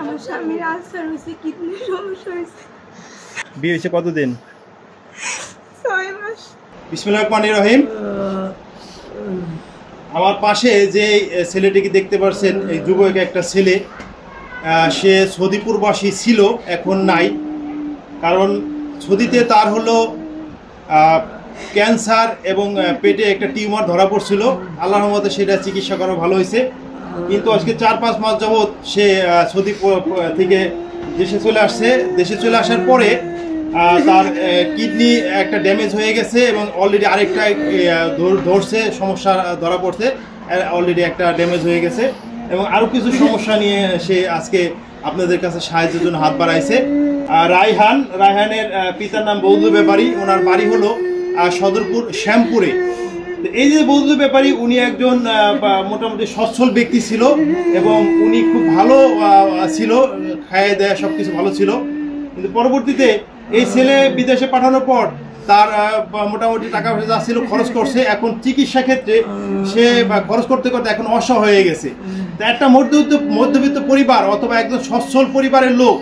আমার স্বামীর আলসার হয়েছে, কিডনির সমস্যা হয়েছে। বিয়ে হয়েছে কতদিন? 6 মাস। বিসমিল্লাহির রহমানির রহিম। আমার পাশে যে ছেলেটিকে দেখতে পাচ্ছেন, এই যুবক একটা ছেলে, সে সৌদি প্রবাসী ছিল, এখন নাই। কারণ সৌদিতে তার হলো ক্যান্সার এবং পেটে একটা টিউমার ধরা পড়ছিল। আল্লাহর রহমতে সেটা চিকিৎসা করা ভালো হয়েছে, কিন্তু আজকে 4-5 মাস যাবৎ সে সৌদি থেকে দেশে চলে আসছে। দেশে চলে আসার পরে তার কিডনি একটা ড্যামেজ হয়ে গেছে এবং অলরেডি আরেকটা ধরছে, সমস্যা ধরা পড়ছে, অলরেডি একটা ড্যামেজ হয়ে গেছে এবং আরও কিছু সমস্যা নিয়ে সে আজকে আপনাদের কাছে সাহায্যের জন্য হাত বাড়াইছে। রায়হানের পিতার নাম বৌদ্ধ ব্যাপারী, ওনার বাড়ি হলো সদরপুর শ্যামপুরে। এই যে বৌদ্ধ ব্যাপারী, উনি একজন মোটামুটি সচ্ছল ব্যক্তি ছিল এবং উনি খুব ভালো ছিল, খায় দেয়া সব কিছু ভালো ছিল। কিন্তু পরবর্তীতে এই ছেলে বিদেশে পাঠানোর পর তার মোটামুটি টাকা পয়সা যা ছিল খরচ করছে। এখন চিকিৎসা ক্ষেত্রে সে খরচ করতে করতে এখন অসহায় হয়ে গেছে। একটা মধ্যবিত্ত পরিবার অথবা একজন সচ্ছল পরিবারের লোক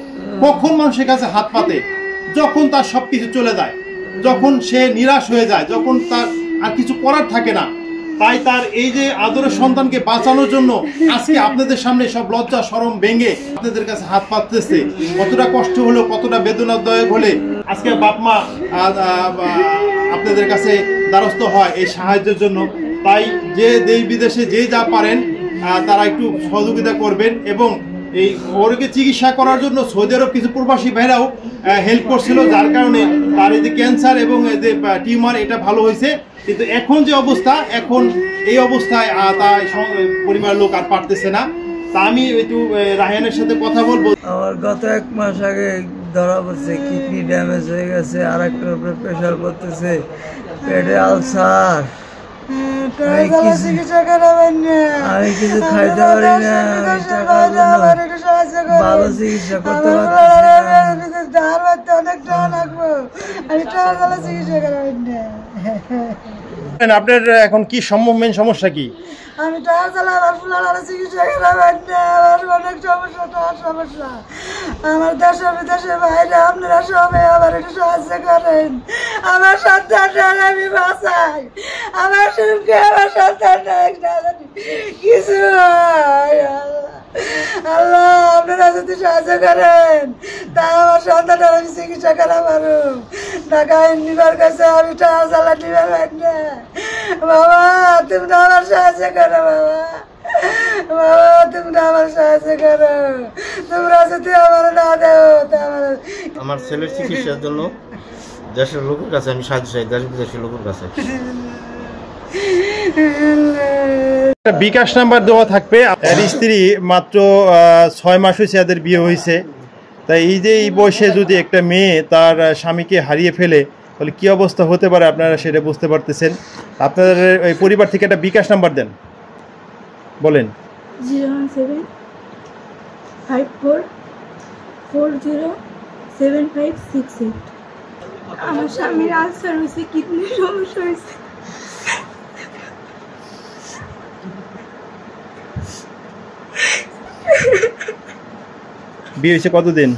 কখন মানুষের কাছে হাত পাতে? যখন তার সব কিছু চলে যায়, যখন সে নিরাশ হয়ে যায়, যখন তার আর কিছু করার থাকে না। তাই তার এই যে আদরের সন্তানকে বাঁচানোর জন্য আজকে আপনাদের সামনে সব লজ্জা শরম ভেঙে আপনাদের কাছে হাত পাততেছে। কতটা কষ্ট হলো, কতটা বেদনাদায়ক হলে আজকে বাপ মা আপনাদের কাছে দ্বারস্থ হয় এই সাহায্যের জন্য। তাই যে দেশ বিদেশে যে যা পারেন তারা একটু সহযোগিতা করবেন এবং এই ওরকে চিকিৎসা করার জন্য সৌদি আরব কিছু প্রবাসী ভাইরাও হেল্প করছিল, যার কারণে তার এই যে ক্যান্সার এবং এই যে টিউমার এটা ভালো হয়েছে। কিন্তু এখন যে অবস্থা, এখন এই অবস্থায় তার পরিবারের লোক আর পারতেছে না। তা আমি একটু রায়হানের সাথে কথা বলবো। আমার গত 1 মাস আগে ধরা পড়ছে, কিডনি ড্যামেজ হয়ে গেছে, আর একটার উপরে প্রেশার করতেছে, পেটে আলসার। আমি কিছু খাইতে পারি না, ভালো চিকিৎসা করতে পারছি। আপনার এখন কি মেন সমস্যা কি? আমি টাকা চালাই, আমার ফুলার চিকিৎসা করাবেন না, আমার অনেক সমস্যা। আমার দেশে বিদেশে বাইরে আপনারা সবাই আমার একটু সাহায্য করেন। আমার সন্তান আমি বাঁচাই, আমার সুখে আমার সন্তান কিছু। আল্লাহ, আপনারা যদি সাহায্য করেন তা আমার সন্তানটা আমি চিকিৎসা করা পারো। টাকা নিবার কাছে আমি টাকা চালা নিবার পারি না। বাবা, তুমি তো আমার সাহায্য করো, বাবা তুমি তো আমার সাহায্য করো। তোমরা যদি আমার না দেও তা আমার ছেলের চিকিৎসার জন্য দেশের লোকের কাছে আমি সাহায্য চাই, দেশ বিদেশের লোকের কাছে। বিকাশ নাম্বার দেওয়া থাকবে। এর স্ত্রী মাত্র 6 মাস হয়েছে এদের বিয়ে হয়েছে। তাই এই যে এই বয়সে যদি একটা মেয়ে তার স্বামীকে হারিয়ে ফেলে তাহলে কী অবস্থা হতে পারে আপনারা সেটা বুঝতে পারতেছেন। আপনাদের ওই পরিবার থেকে একটা বিকাশ নাম্বার দেন, বলেন। 01754407568। আমার স্বামীর আলসার হয়েছে, কিডনির সমস্যা হয়েছে। বিয়ে হয়েছে কতদিন?